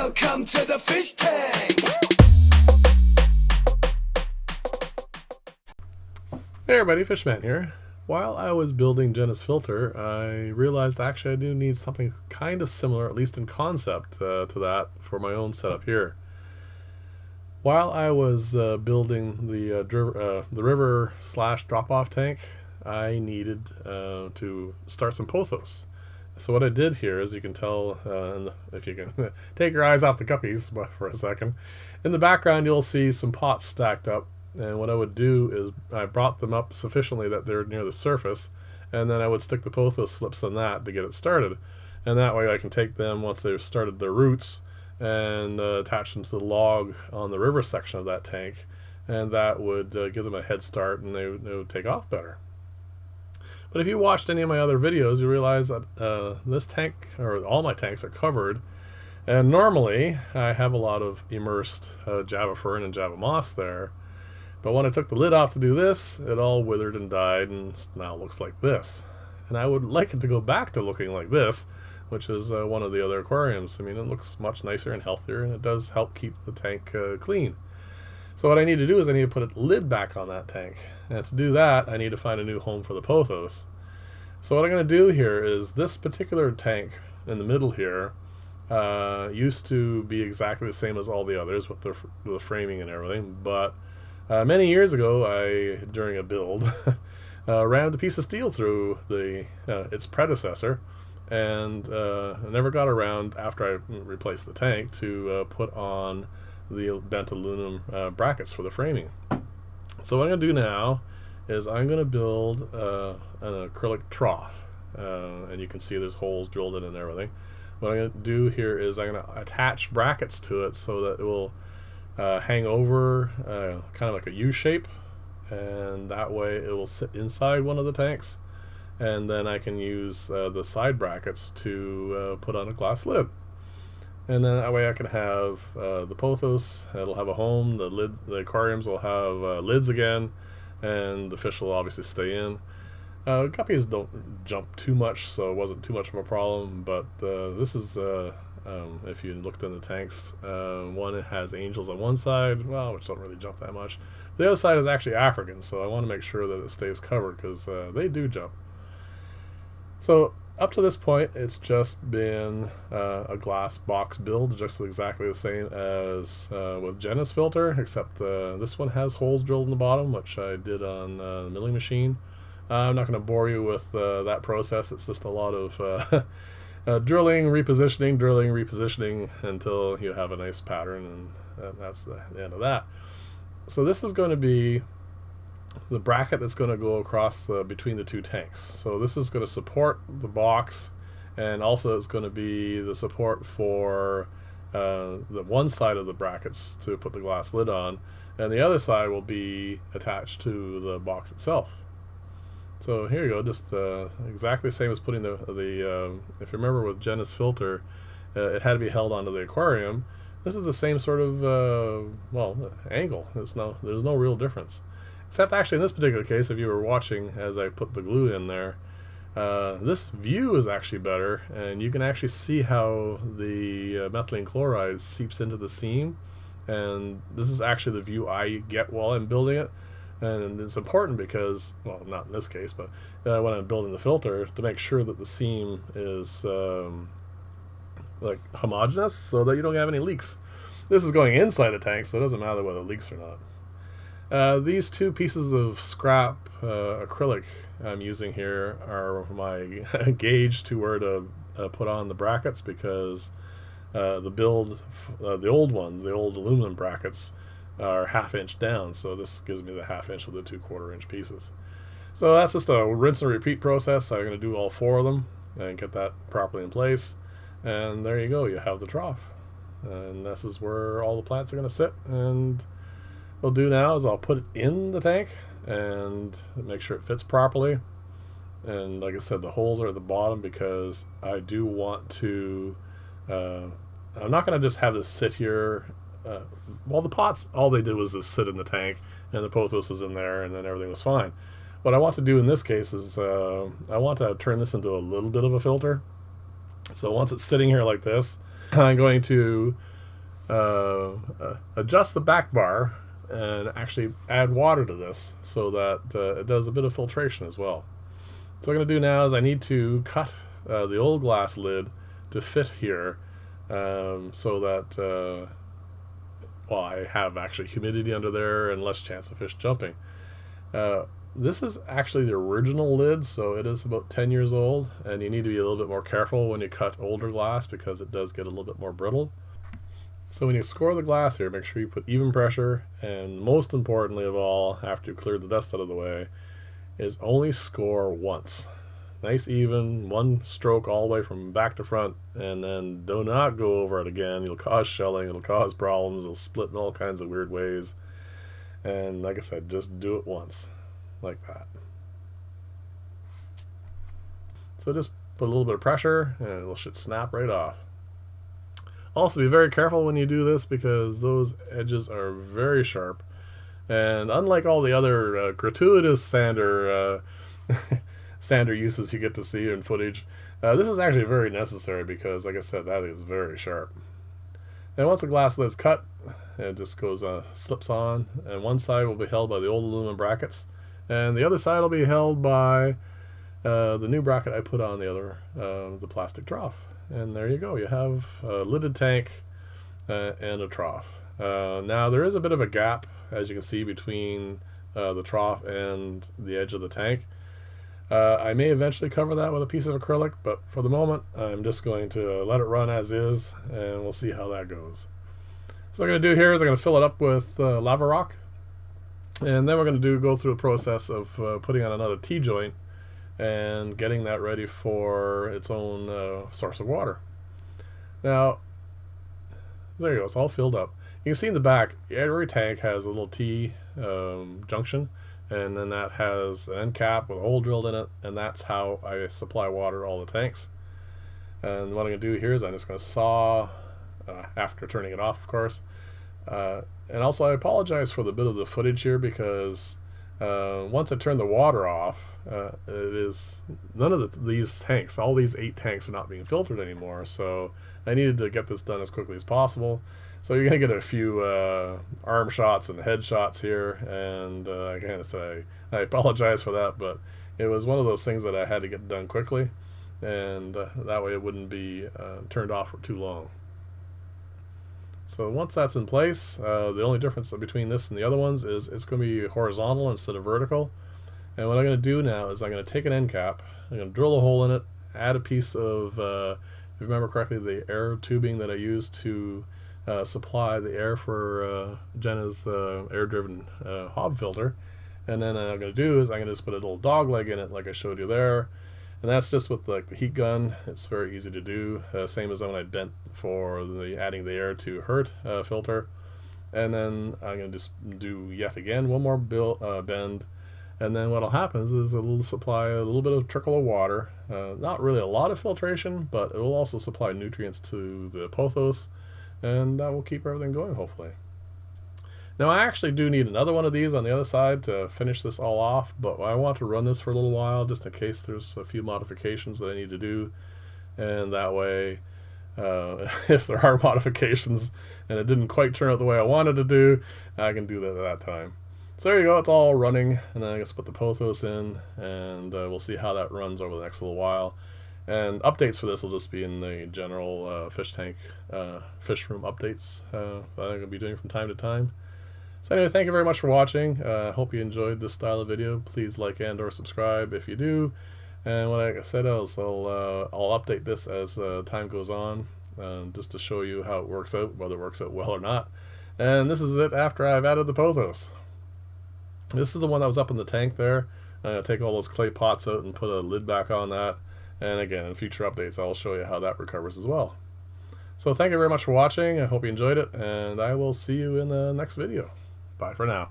Welcome to the fish tank. Hey everybody, Fishman here. While I was building Jenna's filter, I realized actually I do need something kind of similar, at least in concept, to that for my own setup here. While I was building the river slash drop-off tank, I needed to start some pothos. So what I did here, as you can tell, if you can take your eyes off the guppies for a second, in the background you'll see some pots stacked up. And what I would do is I brought them up sufficiently that they're near the surface, and then I would stick the pothos slips on that to get it started. And that way I can take them once they've started their roots and attach them to the log on the river section of that tank, and that would give them a head start and they would take off better. But if you watched any of my other videos, you realize that this tank, or all my tanks, are covered. And normally I have a lot of immersed Java fern and Java moss there. But when I took the lid off to do this, it all withered and died and now looks like this. And I would like it to go back to looking like this, which is one of the other aquariums. I mean, it looks much nicer and healthier, and it does help keep the tank clean. So what I need to do is I need to put a lid back on that tank. And to do that, I need to find a new home for the pothos. So what I'm going to do here is this particular tank in the middle here used to be exactly the same as all the others with the framing and everything, but many years ago, during a build, rammed a piece of steel through its predecessor, and I never got around, after I replaced the tank, to put on the bent aluminum brackets for the framing. So what I'm going to do now is I'm going to build an acrylic trough, and you can see there's holes drilled in and everything. What I'm going to do here is I'm going to attach brackets to it so that it will hang over kind of like a U shape, and that way it will sit inside one of the tanks, and then I can use the side brackets to put on a glass lid, and then that way I can have the pothos, it'll have a home, the aquariums will have lids again, and the fish will obviously stay in. Guppies don't jump too much, so it wasn't too much of a problem, but this is if you looked in the tanks, one has angels on one side, well, which don't really jump that much. The other side is actually African, so I want to make sure that it stays covered, because they do jump. So up to this point, it's just been a glass box build, just exactly the same as with Jenna's filter, except this one has holes drilled in the bottom, which I did on the milling machine. I'm not going to bore you with that process. It's just a lot of drilling, repositioning until you have a nice pattern, and that's the end of that. So this is going to be the bracket that's going to go across between the two tanks. So this is going to support the box, and also it's going to be the support for the one side of the brackets to put the glass lid on, and the other side will be attached to the box itself. So here you go, just exactly the same as putting if you remember with Jenna's filter, it had to be held onto the aquarium. This is the same sort of angle. There's no real difference, except actually in this particular case, if you were watching as I put the glue in there, this view is actually better, and you can actually see how the methylene chloride seeps into the seam, and this is actually the view I get while I'm building it. And it's important because, well, not in this case, but when I'm building the filter, to make sure that the seam is like homogeneous, so that you don't have any leaks. This is going inside the tank, so it doesn't matter whether it leaks or not. These two pieces of scrap acrylic I'm using here are my gauge to where to put on the brackets, because the old aluminum brackets are ½ inch down, so this gives me the ½ inch with the 2/4 inch pieces. So that's just a rinse and repeat process. I'm going to do all 4 of them and get that properly in place, and there you go, you have the trough, and this is where all the plants are going to sit. And what I'll do now is I'll put it in the tank and make sure it fits properly, and like I said, the holes are at the bottom because I do want to I'm not going to just have this sit here. Well, the pots, all they did was just sit in the tank, and the pothos was in there, and then everything was fine. What I want to do in this case is I want to turn this into a little bit of a filter. So once it's sitting here like this, I'm going to adjust the back bar and actually add water to this so that it does a bit of filtration as well. So what I'm going to do now is I need to cut the old glass lid to fit here, so that well, I have actually humidity under there and less chance of fish jumping. This is actually the original lid, so it is about 10 years old, and you need to be a little bit more careful when you cut older glass because it does get a little bit more brittle. So when you score the glass here, make sure you put even pressure, and most importantly of all, after you clear the dust out of the way, is only score once. Nice even, one stroke all the way from back to front, and then do not go over it again. You'll cause shelling, it'll cause problems, it'll split in all kinds of weird ways. And like I said, just do it once, like that. So just put a little bit of pressure, and it should snap right off. Also, be very careful when you do this because those edges are very sharp. And unlike all the other gratuitous sander sander uses you get to see in footage, this is actually very necessary because, like I said, that is very sharp. And once the glass lid's cut, it just goes slips on, and one side will be held by the old aluminum brackets, and the other side will be held by the new bracket I put on the other, the plastic trough. And there you go, you have a lidded tank and a trough. Now there is a bit of a gap, as you can see, between the trough and the edge of the tank. I may eventually cover that with a piece of acrylic, but for the moment I'm just going to let it run as is, and we'll see how that goes. So what I'm going to do here is I'm going to fill it up with lava rock, and then we're going to go through the process of putting on another T-joint and getting that ready for its own source of water. Now, there you go, it's all filled up. You can see in the back, every tank has a little T junction, and then that has an end cap with a hole drilled in it, and that's how I supply water to all the tanks. And what I'm going to do here is I'm just going to saw, after turning it off, of course. And also I apologize for the bit of the footage here because once I turn the water off, it is none of these tanks, all these 8 tanks, are not being filtered anymore. So I needed to get this done as quickly as possible. So you're gonna get a few arm shots and head shots here, and again, I apologize for that, but it was one of those things that I had to get done quickly, and that way it wouldn't be turned off for too long. So once that's in place, the only difference between this and the other ones is it's going to be horizontal instead of vertical. And what I'm going to do now is I'm going to take an end cap, I'm going to drill a hole in it, add a piece of, if you remember correctly, the air tubing that I used to supply the air for Jenna's air-driven hob filter. And then what I'm going to do is I'm going to just put a little dog leg in it like I showed you there. And that's just with like the heat gun. It's very easy to do, same as when I bent for the adding the air to hurt filter. And then I'm going to just do yet again one more bend, and then what'll happen is it'll supply a little bit of trickle of water, not really a lot of filtration, but it will also supply nutrients to the pothos, and that will keep everything going, hopefully. Now I actually do need another one of these on the other side to finish this all off, but I want to run this for a little while just in case there's a few modifications that I need to do, and that way if there are modifications and it didn't quite turn out the way I wanted to do, I can do that at that time. So there you go, it's all running, and then I guess put the pothos in, and we'll see how that runs over the next little while. And updates for this will just be in the general fish tank, fish room updates that I'm going to be doing from time to time. So anyway, thank you very much for watching. I hope you enjoyed this style of video. Please like and or subscribe if you do. And what I said is I'll update this as time goes on, just to show you how it works out, whether it works out well or not. And this is it after I've added the pothos. This is the one that was up in the tank there. I'm going to take all those clay pots out and put a lid back on that. And again, in future updates, I'll show you how that recovers as well. So thank you very much for watching. I hope you enjoyed it, and I will see you in the next video. Bye for now.